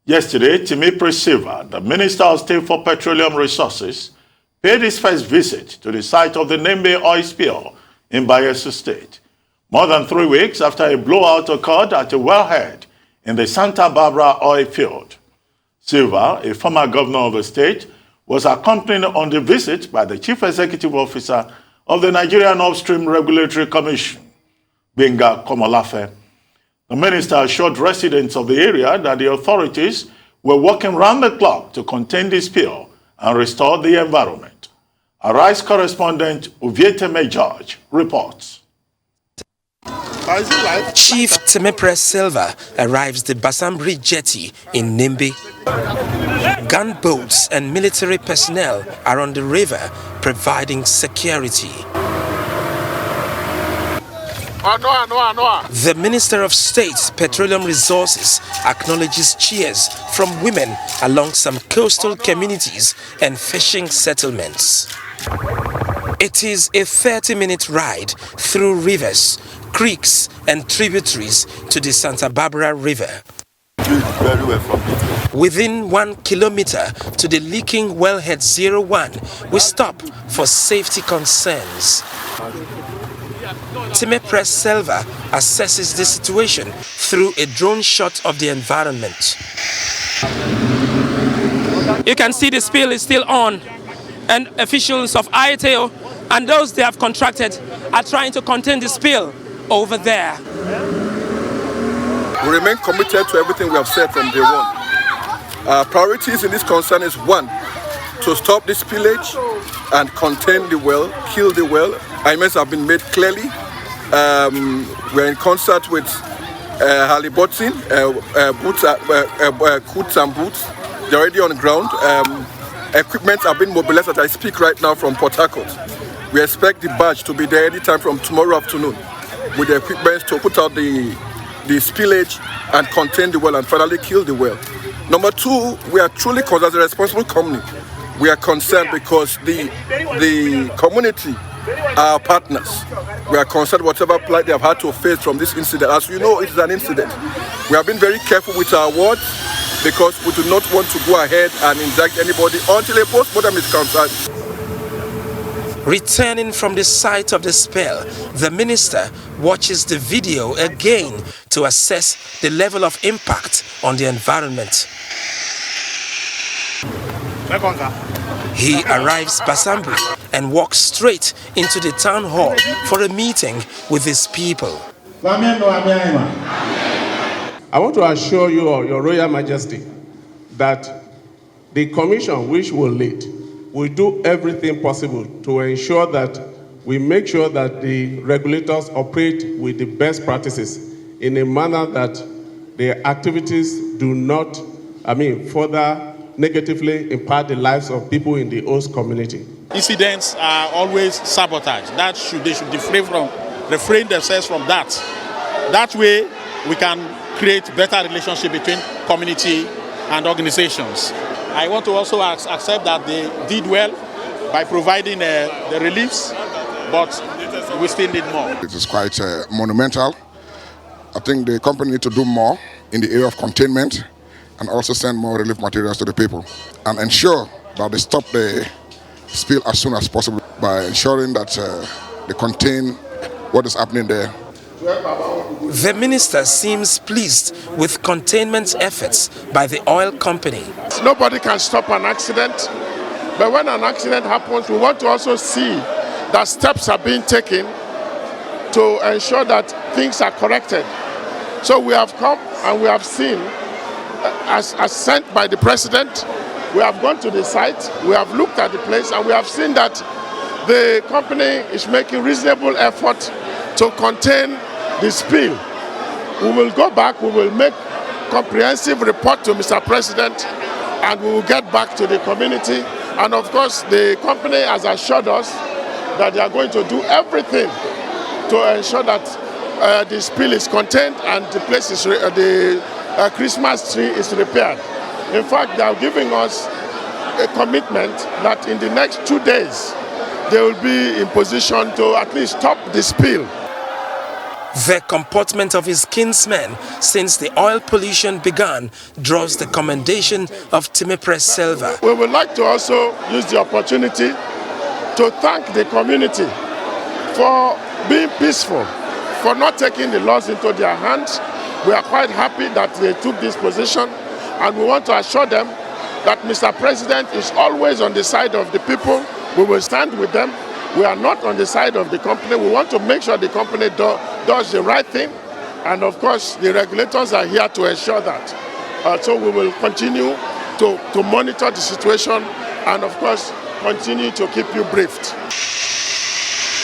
Yesterday, Sylva, the Minister of State for Petroleum Resources, paid his first visit to the site of the Nembe oil spill in Bayelsa State, more than 3 weeks after a blowout occurred at a wellhead in the Santa Barbara oil field. Sylva, a former governor of the state, was accompanied on the visit by the Chief Executive Officer of the Nigerian Upstream Regulatory Commission, Benga Komolafe. The minister assured residents of the area that the authorities were working round the clock to contain the spill and restore the environment. Arise correspondent Uvieteme George reports. Chief Sylva arrives the Basambri jetty in Nembe. Gunboats and military personnel are on the river providing security. The Minister of State's Petroleum Resources acknowledges cheers from women along some coastal communities and fishing settlements. It is a 30-minute ride through rivers, creeks and tributaries to the Santa Barbara River. Within 1 kilometer to the leaking wellhead 01, we stop for safety concerns. Sylva assesses the situation through a drone shot of the environment. You can see the spill is still on, and officials of IATO and those they have contracted are trying to contain the spill over there. We remain committed to everything we have said from day one. Our priorities in this concern is 1, to stop the spillage and contain the well, kill the well. Amendments have been made clearly. We're in concert with Halibutton, Coots and Boots. They're already on ground. Equipment have been mobilized as I speak right now from Port Harcourt. We expect the barge to be there anytime from tomorrow afternoon with the equipment to put out the spillage and contain the well and finally kill the well. Number 2, we are truly concerned as a responsible company. We are concerned because the community are partners. We are concerned whatever plight they have had to face from this incident. As you know, it is an incident. We have been very careful with our words because we do not want to go ahead and indict anybody until a post-mortem is concerned. Returning from the site of the spill, the minister watches the video again to assess the level of impact on the environment. He arrives Basambri and walks straight into the town hall for a meeting with his people. I want to assure you, Your Royal Majesty, that the commission which will lead will do everything possible to ensure that we make sure that the regulators operate with the best practices in a manner that their activities do not, further negatively impact the lives of people in the host community. Incidents are always sabotage. They should refrain themselves from that. That way, we can create better relationship between community and organizations. I want to also accept that they did well by providing the reliefs, but we still need more. It is quite monumental. I think the company needs to do more in the area of containment and also send more relief materials to the people and ensure that they stop the spill as soon as possible by ensuring that they contain what is happening there. The minister seems pleased with containment efforts by the oil company. Nobody can stop an accident, but when an accident happens, we want to also see that steps are being taken to ensure that things are corrected. So we have come and we have seen, as sent by the president, we have gone to the site, we have looked at the place, and we have seen that the company is making reasonable effort to contain the spill. We will go back, we will make comprehensive report to Mr. President, and we will get back to the community. And of course, the company has assured us that they are going to do everything to ensure that the spill is contained and the place is the Christmas tree is repaired. In fact, they are giving us a commitment that in the next 2 days, they will be in position to at least stop the spill. The comportment of his kinsmen since the oil pollution began draws the commendation of Timipres Sylva. We would like to also use the opportunity to thank the community for being peaceful, for not taking the laws into their hands. We are quite happy that they took this position, and we want to assure them that Mr. President is always on the side of the people. We will stand with them. We are not on the side of the company. We want to make sure the company does the right thing. And of course, the regulators are here to ensure that. So we will continue to monitor the situation and of course, continue to keep you briefed.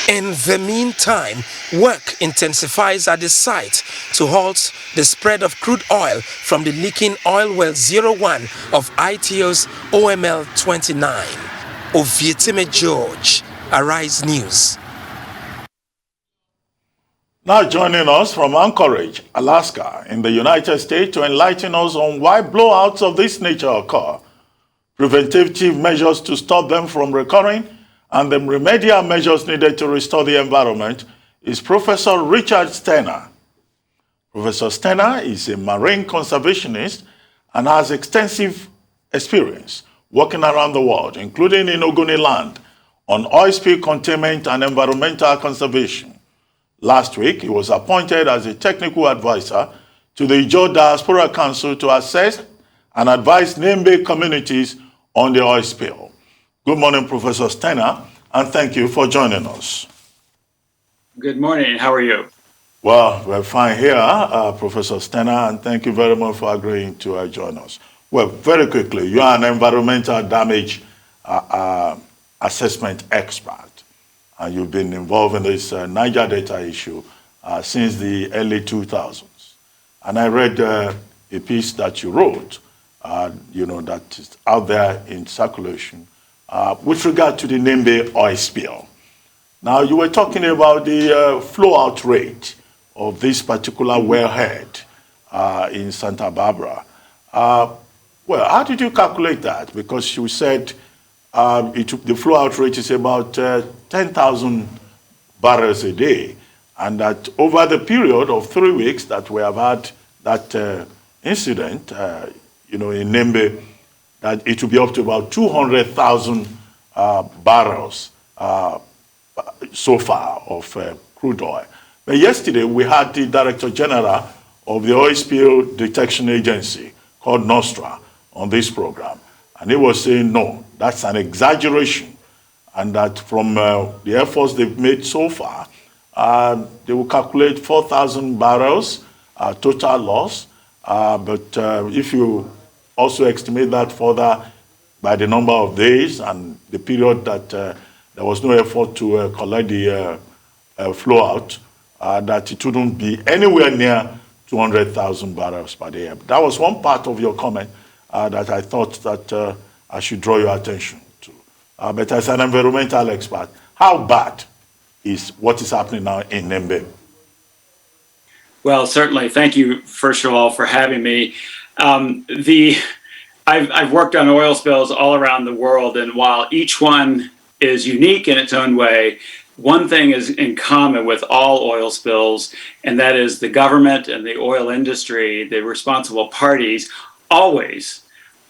In the meantime, work intensifies at the site to halt the spread of crude oil from the leaking oil well 01 of ITO's OML 29. Ovietime George, Arise News. Now joining us from Anchorage, Alaska, in the United States to enlighten us on why blowouts of this nature occur, preventative measures to stop them from recurring, and the remedial measures needed to restore the environment is Professor Richard Steiner. Professor Steiner is a marine conservationist and has extensive experience working around the world, including in Ogoniland, on oil spill containment and environmental conservation. Last week, he was appointed as a technical advisor to the Ijaw Diaspora Council to assess and advise Nembe communities on the oil spill. Good morning, Professor Steiner, and thank you for joining us. Good morning. How are you? Well, we're fine here, Professor Steiner, and thank you very much for agreeing to join us. Well, very quickly, you are an environmental damage assessment expert, and you've been involved in this Niger Delta issue since the early 2000s. And I read a piece that you wrote, that is out there in circulation with regard to the Nembe oil spill. Now, you were talking about the flow-out rate of this particular wellhead in Santa Barbara. Well, how did you calculate that? Because you said the flow-out rate is about 10,000 barrels a day, and that over the period of 3 weeks that we have had that incident, in Nembe, that it will be up to about 200,000 barrels so far of crude oil. But yesterday, we had the Director General of the Oil Spill Detection Agency, called NOSTRA, on this program. And he was saying, no, that's an exaggeration. And that from the efforts they've made so far, they will calculate 4,000 barrels total loss. But if you also estimate that further by the number of days and the period that there was no effort to collect the flow out, that it wouldn't be anywhere near 200,000 barrels per day. That was one part of your comment that I thought that I should draw your attention to. But as an environmental expert, how bad is what is happening now in Nembe? Well, certainly. Thank you, first of all, for having me. I've worked on oil spills all around the world, and while each one is unique in its own way, one thing is in common with all oil spills, and that is the government and the oil industry, the responsible parties, always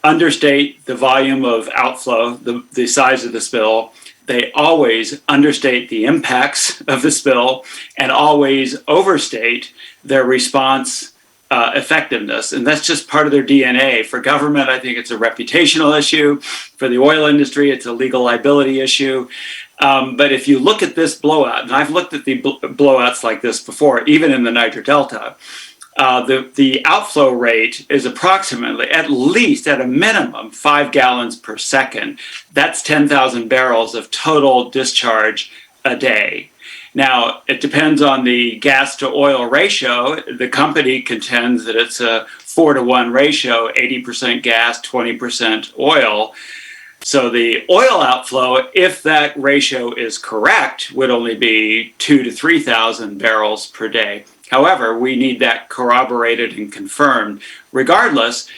understate the volume of outflow, the size of the spill. They always understate the impacts of the spill and always overstate their response effectiveness. And that's just part of their DNA. For government, I think it's a reputational issue. For the oil industry, it's a legal liability issue. But if you look at this blowout, and I've looked at the blowouts like this before, even in the Niger Delta, the outflow rate is approximately, at least at a minimum, 5 gallons per second. That's 10,000 barrels of total discharge a day. Now, it depends on the gas to oil ratio. The company contends that it's a 4-to-1 ratio, 80% gas, 20% oil. So the oil outflow, if that ratio is correct, would only be 2,000 to 3,000 barrels per day. However, we need that corroborated and confirmed. Regardless,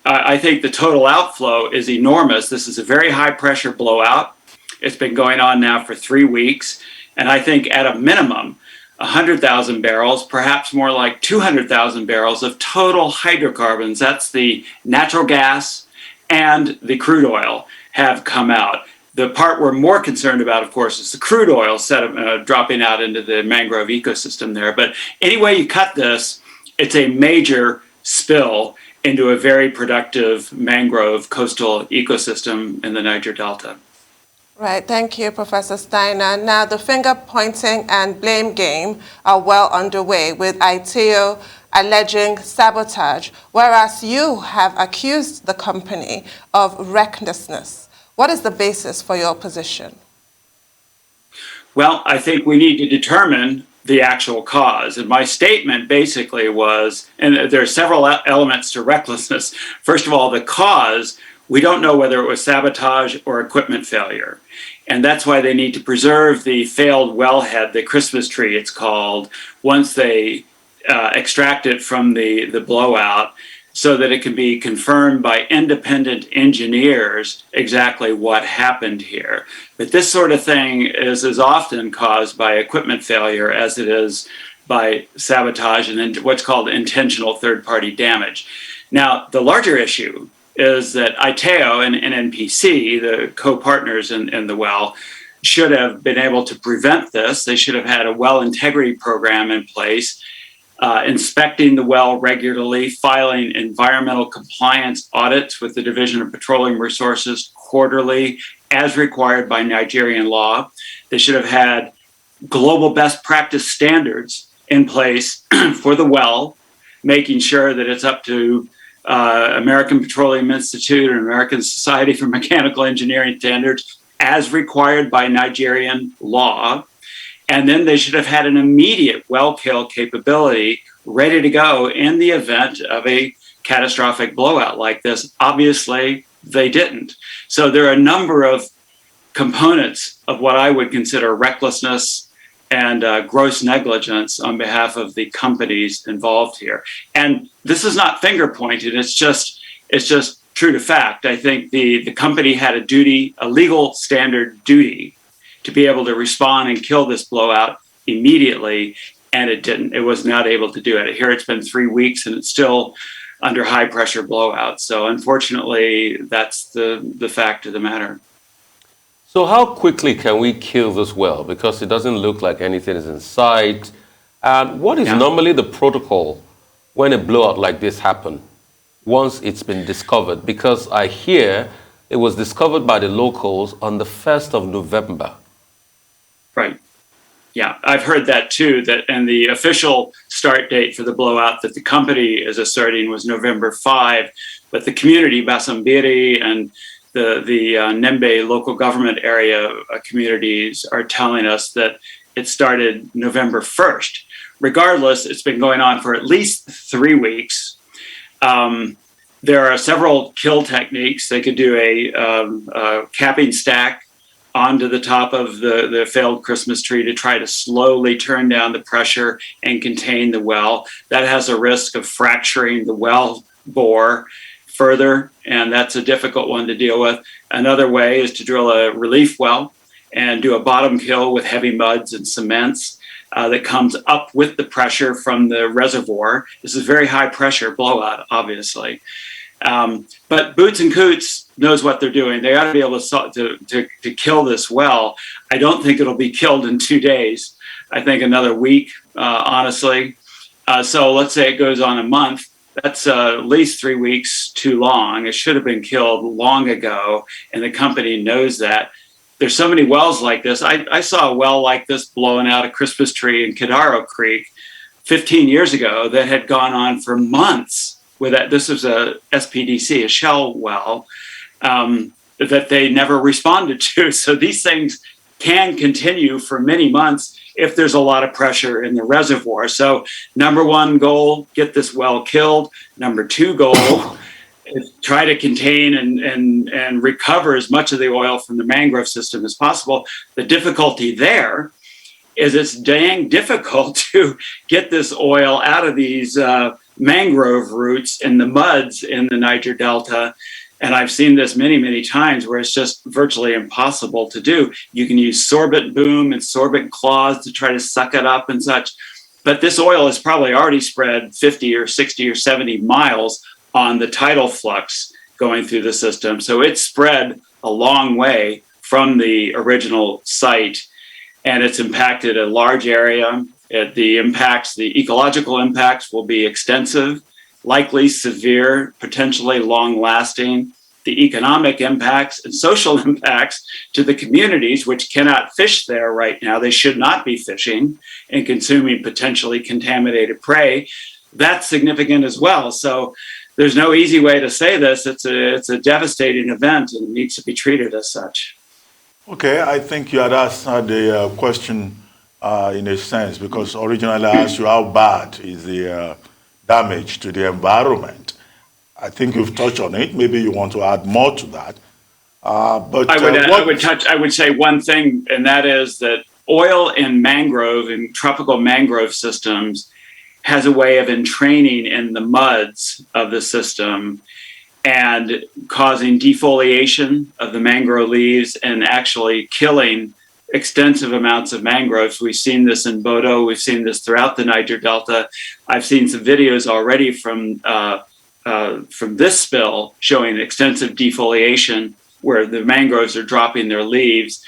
I think the total outflow is enormous. This is a very high pressure blowout. It's been going on now for 3 weeks. And I think at a minimum, 100,000 barrels, perhaps more like 200,000 barrels of total hydrocarbons. That's the natural gas and the crude oil have come out. The part we're more concerned about, of course, is the crude oil dropping out into the mangrove ecosystem there. But any way you cut this, it's a major spill into a very productive mangrove coastal ecosystem in the Niger Delta. Right, thank you, Professor Steiner. Now, the finger pointing and blame game are well underway, with ITO alleging sabotage, whereas you have accused the company of recklessness. What is the basis for your position? Well, I think we need to determine the actual cause. And my statement basically was, and there are several elements to recklessness. First of all, the cause, we don't know whether it was sabotage or equipment failure. And that's why they need to preserve the failed wellhead, the Christmas tree it's called, once they extract it from the blowout, so that it can be confirmed by independent engineers exactly what happened here. But this sort of thing is as often caused by equipment failure as it is by sabotage and what's called intentional third-party damage. Now, the larger issue is that ITAO and NNPC, the co-partners in the well, should have been able to prevent this. They should have had a well integrity program in place, inspecting the well regularly, filing environmental compliance audits with the Division of Petroleum Resources quarterly, as required by Nigerian law. They should have had global best practice standards in place for the well, making sure that it's up to American Petroleum Institute and American Society for Mechanical Engineering standards as required by Nigerian law. And then they should have had an immediate well kill capability ready to go in the event of a catastrophic blowout like this. Obviously, they didn't. So there are a number of components of what I would consider recklessness and gross negligence on behalf of the companies involved here. And this is not finger pointed. It's just true to fact. I think the company had a duty, a legal standard duty, to be able to respond and kill this blowout immediately, and it didn't. It was not able to do it. Here it's been 3 weeks and it's still under high pressure blowout. So unfortunately, that's the fact of the matter. So how quickly can we kill this well? Because it doesn't look like anything is in sight. And what is normally the protocol when a blowout like this happens once it's been discovered? Because I hear it was discovered by the locals on the 1st of November. Right. Yeah, I've heard that too, and the official start date for the blowout that the company is asserting was November 5, but the community, Basambiri and the Nembe local government area communities are telling us that it started November 1st. Regardless, it's been going on for at least 3 weeks. There are several kill techniques. They could do a capping stack onto the top of the failed Christmas tree to try to slowly turn down the pressure and contain the well. That has a risk of fracturing the well bore further, and that's a difficult one to deal with. Another way is to drill a relief well and do a bottom kill with heavy muds and cements that comes up with the pressure from the reservoir. This is very high pressure blowout, obviously. But Boots and Coots knows what they're doing. They ought to be able to kill this well. I don't think it'll be killed in 2 days. I think another week, honestly. So let's say it goes on a month. That's at least 3 weeks too long. It should have been killed long ago, and the company knows that. There's so many wells like this. I saw a well like this blowing out a Christmas tree in Kidaro Creek 15 years ago that had gone on for months. This was a SPDC, a shell well, that they never responded to. So these things can continue for many months if there's a lot of pressure in the reservoir. So number one goal, get this well killed. Number two goal is try to contain and recover as much of the oil from the mangrove system as possible. The difficulty there is it's dang difficult to get this oil out of these mangrove roots in the muds in the Niger Delta. And I've seen this many, many times where it's just virtually impossible to do. You can use sorbent boom and sorbent claws to try to suck it up and such. But this oil is probably already spread 50 or 60 or 70 miles on the tidal flux going through the system. So it's spread a long way from the original site, and it's impacted a large area. The ecological impacts will be extensive, likely severe, potentially long-lasting. The economic impacts and social impacts to the communities which cannot fish there right now, they should not be fishing and consuming potentially contaminated prey, that's significant as well. So there's no easy way to say this. It's a devastating event and it needs to be treated as such. Okay, I think you had asked the question in a sense, because originally I asked you how bad is the damage to the environment. I think you've touched on it. Maybe you want to add more to that. But I would say one thing, and that is that oil in mangrove and tropical mangrove systems has a way of entraining in the muds of the system and causing defoliation of the mangrove leaves and actually killing extensive amounts of mangroves. We've seen this in Bodo. We've seen this throughout the Niger Delta. I've seen some videos already from this spill showing extensive defoliation where the mangroves are dropping their leaves.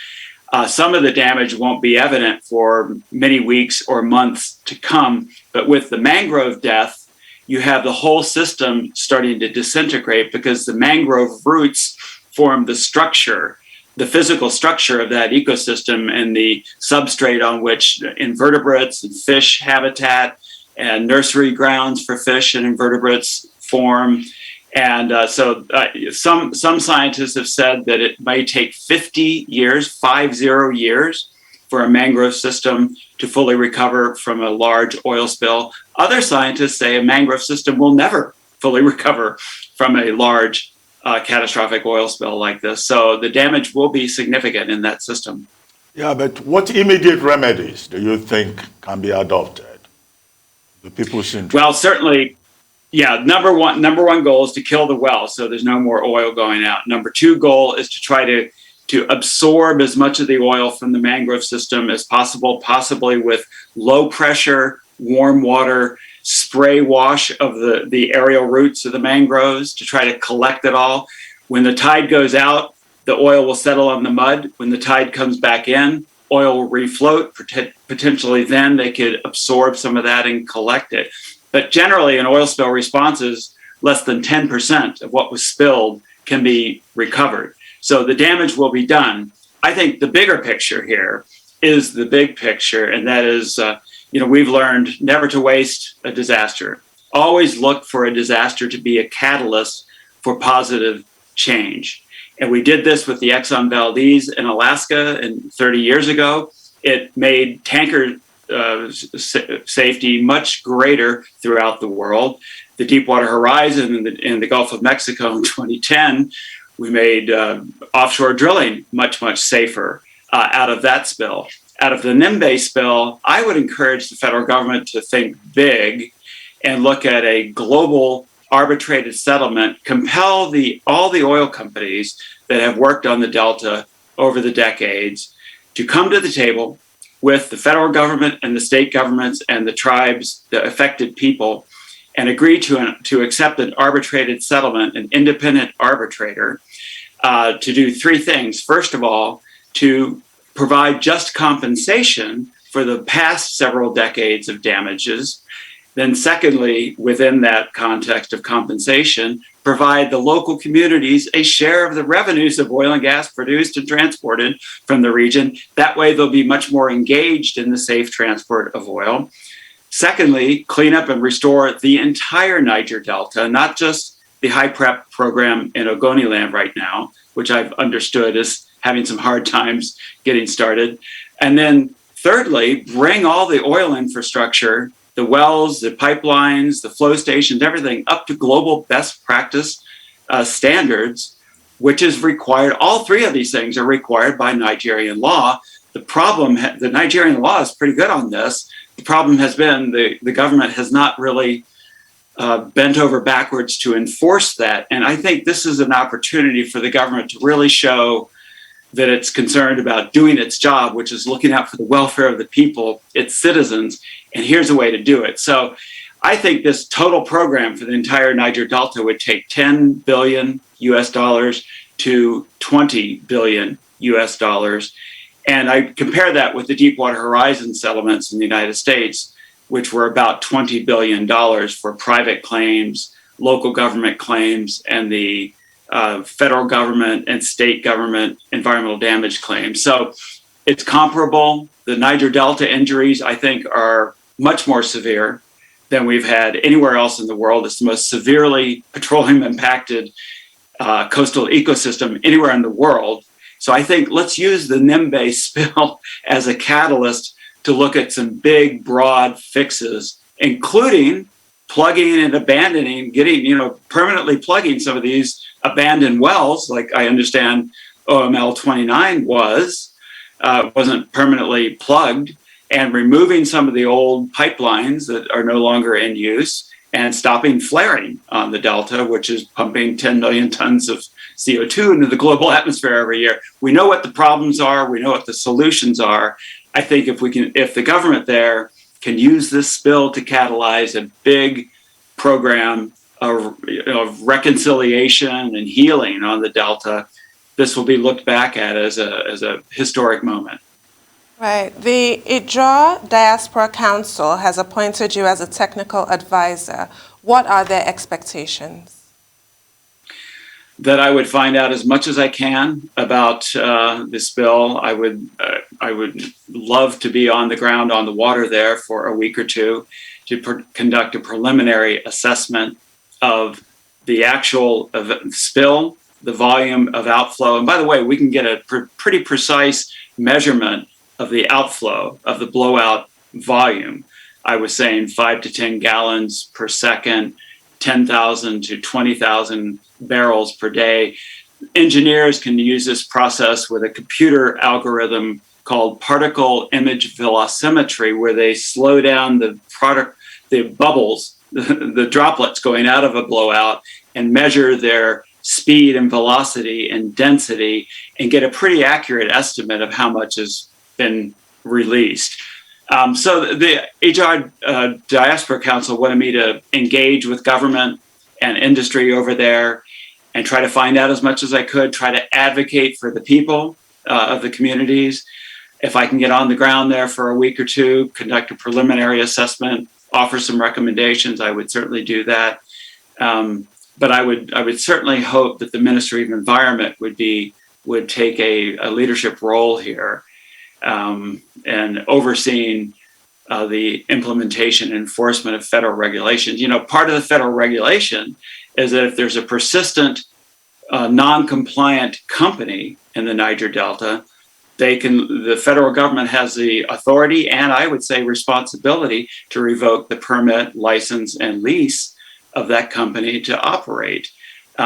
Some of the damage won't be evident for many weeks or months to come, but with the mangrove death, you have the whole system starting to disintegrate because the mangrove roots form the structure, the physical structure of that ecosystem and the substrate on which invertebrates and fish habitat and nursery grounds for fish and invertebrates form. And some scientists have said that it may take 50 years for a mangrove system to fully recover from a large oil spill. Other scientists say a mangrove system will never fully recover from a large catastrophic oil spill like this. So the damage will be significant in that system. Yeah, but what immediate remedies do you think can be adopted? The people's interest. Well, certainly, yeah, number one goal is to kill the well so there's no more oil going out. Number two goal is to try to absorb as much of the oil from the mangrove system as possible, possibly with low pressure, warm water, spray wash of the aerial roots of the mangroves to try to collect it all. When the tide goes out, the oil will settle on the mud. When the tide comes back in, oil will refloat. Potentially then they could absorb some of that and collect it. But generally in oil spill responses, less than 10% of what was spilled can be recovered. So the damage will be done. I think the bigger picture here is the big picture, and that is, we've learned never to waste a disaster. Always look for a disaster to be a catalyst for positive change. And we did this with the Exxon Valdez in Alaska 30 years ago. It made tanker safety much greater throughout the world. The Deepwater Horizon in the Gulf of Mexico in 2010, we made offshore drilling much, much safer out of that spill. Out of the Nembe spill, I would encourage the federal government to think big and look at a global arbitrated settlement, compel all the oil companies that have worked on the Delta over the decades to come to the table with the federal government and the state governments and the tribes, the affected people, and agree to accept an arbitrated settlement, an independent arbitrator, to do three things. First of all, to provide just compensation for the past several decades of damages. Then secondly, within that context of compensation, provide the local communities a share of the revenues of oil and gas produced and transported from the region. That way they'll be much more engaged in the safe transport of oil. Secondly, clean up and restore the entire Niger Delta, not just the high prep program in Ogoniland right now, which I've understood is having some hard times getting started. And then thirdly, bring all the oil infrastructure, the wells, the pipelines, the flow stations, everything up to global best practice standards, which is required. All three of these things are required by Nigerian law. The Nigerian law is pretty good on this. The problem has been the government has not really bent over backwards to enforce that. And I think this is an opportunity for the government to really show that it's concerned about doing its job, which is looking out for the welfare of the people, its citizens, and here's a way to do it. So I think this total program for the entire Niger Delta would take $10 billion US dollars to $20 billion US dollars. And I compare that with the Deepwater Horizon settlements in the United States, which were about $20 billion for private claims, local government claims, and the federal government and state government environmental damage claims. So it's comparable. The Niger Delta injuries, I think, are much more severe than we've had anywhere else in the world. It's the most severely petroleum impacted coastal ecosystem anywhere in the world. So I think let's use the Nembe spill as a catalyst to look at some big, broad fixes, including plugging and abandoning, permanently plugging some of these abandoned wells, like I understand OML 29 wasn't permanently plugged, and removing some of the old pipelines that are no longer in use, and stopping flaring on the Delta, which is pumping 10 million tons of CO2 into the global atmosphere every year. We know what the problems are. We know what the solutions are. I think if the government there can use this spill to catalyze a big program of reconciliation and healing on the Delta, this will be looked back at as a historic moment. Right. The Ijaw Diaspora Council has appointed you as a technical advisor. What are their expectations? That I would find out as much as I can about this bill. I would love to be on the ground, on the water there for a week or two to conduct a preliminary assessment of the actual spill, the volume of outflow. And by the way, we can get a pretty precise measurement of the outflow of the blowout volume. I was saying 5 to 10 gallons per second, 10,000 to 20,000 barrels per day. Engineers can use this process with a computer algorithm called particle image velocimetry, where they slow down the bubbles, the droplets going out of a blowout, and measure their speed and velocity and density, and get a pretty accurate estimate of how much has been released. So the Ijaw Diaspora Council wanted me to engage with government and industry over there and try to find out as much as I could, try to advocate for the people of the communities. If I can get on the ground there for a week or two, conduct a preliminary assessment, offer some recommendations, I would certainly do that. But I would certainly hope that the Ministry of Environment would take a leadership role here, and overseeing the implementation and enforcement of federal regulations. Part of the federal regulation is that if there's a persistent non-compliant company in the Niger Delta, the federal government has the authority and, I would say, responsibility to revoke the permit, license, and lease of that company to operate.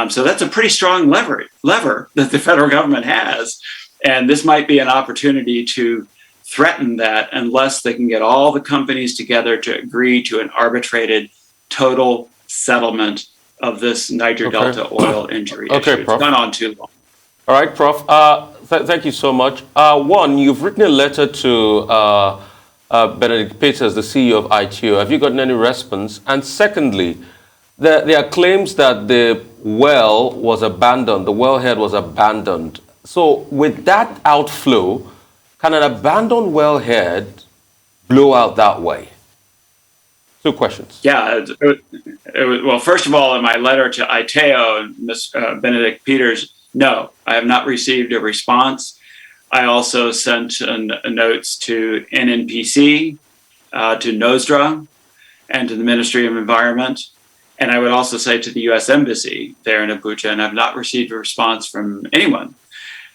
So that's a pretty strong lever that the federal government has. And this might be an opportunity to threaten that unless they can get all the companies together to agree to an arbitrated total settlement of this Niger Delta oil injury issue. Prof. It's gone on too long. All right, Prof. Thank you so much. One, you've written a letter to Benedict Peters, the CEO of ITO. Have you gotten any response? And secondly, there are claims that the well was abandoned, the wellhead was abandoned. So with that outflow, can an abandoned wellhead blow out that way? Two questions. Yeah. Well, first of all, in my letter to ITO and Ms. Benedict Peters, no, I have not received a response. I also sent notes to NNPC, to NOSDRA, and to the Ministry of Environment. And I would also say to the U.S. Embassy there in Abuja, and I've not received a response from anyone.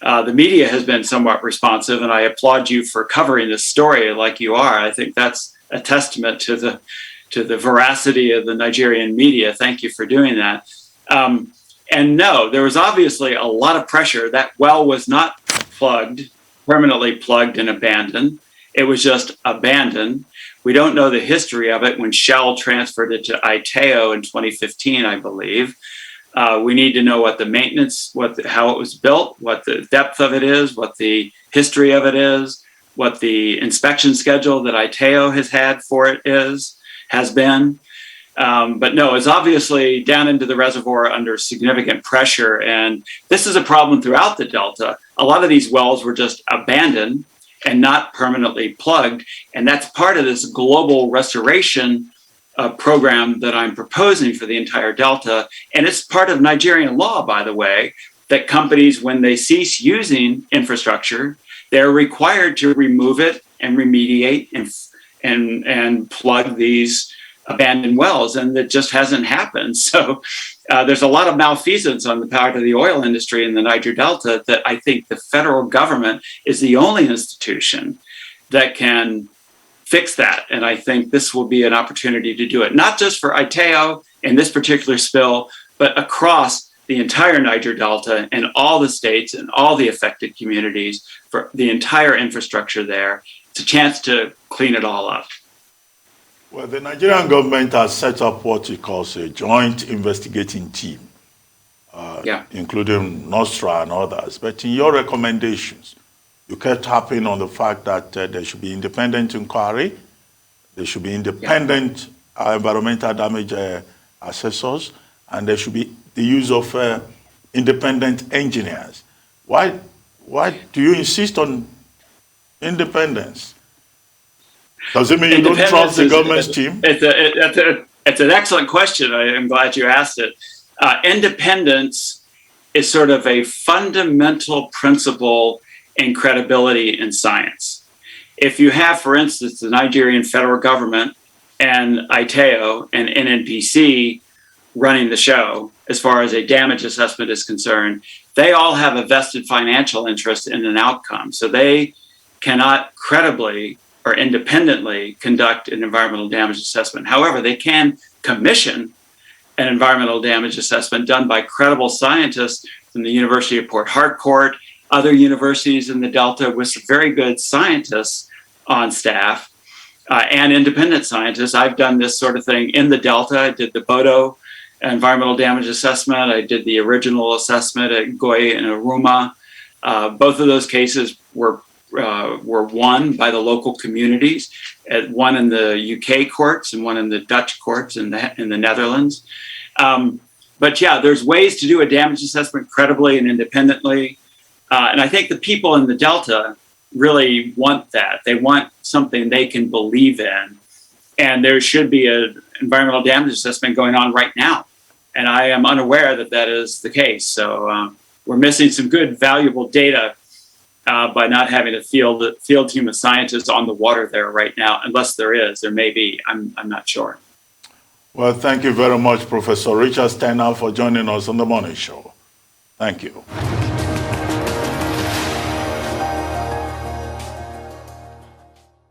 The media has been somewhat responsive, and I applaud you for covering this story like you are. I think that's a testament to the veracity of the Nigerian media. Thank you for doing that. And no, there was obviously a lot of pressure. That well was not permanently plugged and abandoned. It was just abandoned. We don't know the history of it when Shell transferred it to ITEO in 2015, I believe. We need to know what the maintenance, how it was built, what the depth of it is, what the history of it is, what the inspection schedule that ITEO has had for it has been. But no, it's obviously down into the reservoir under significant pressure. And this is a problem throughout the Delta. A lot of these wells were just abandoned and not permanently plugged. And that's part of this global restoration program that I'm proposing for the entire Delta. And it's part of Nigerian law, by the way, that companies, when they cease using infrastructure, they're required to remove it and remediate and plug these abandoned wells, and that just hasn't happened. So there's a lot of malfeasance on the part of the oil industry in the Niger Delta that I think the federal government is the only institution that can fix that. And I think this will be an opportunity to do it, not just for ITEO in this particular spill, but across the entire Niger Delta and all the states and all the affected communities, for the entire infrastructure there. It's a chance to clean it all up. Well, the Nigerian government has set up what it calls a joint investigating team, including Nostra and others. But in your recommendations, you kept harping on the fact that there should be independent inquiry, there should be independent environmental damage assessors, and there should be the use of independent engineers. Why do you insist on independence? Does it mean you don't trust the government's team? It's an excellent question. I am glad you asked it. Independence is sort of a fundamental principle in credibility in science. If you have, for instance, the Nigerian federal government and ITEO and NNPC running the show as far as a damage assessment is concerned, they all have a vested financial interest in an outcome. So they cannot credibly or independently conduct an environmental damage assessment. However, they can commission an environmental damage assessment done by credible scientists from the University of Port Harcourt, other universities in the Delta with some very good scientists on staff and independent scientists. I've done this sort of thing in the Delta. I did the Bodo environmental damage assessment. I did the original assessment at Goy and Aruma. Both of those cases were won by the local communities, one in the UK courts and one in the Dutch courts in the Netherlands. But yeah, there's ways to do a damage assessment credibly and independently. And I think the people in the Delta really want that. They want something they can believe in. And there should be an environmental damage assessment going on right now. And I am unaware that that is the case. So we're missing some good, valuable data by not having a field team of scientists on the water there right now, unless there is. There may be. I'm not sure. Well, thank you very much, Professor Richard Steiner, for joining us on the Morning Show. Thank you.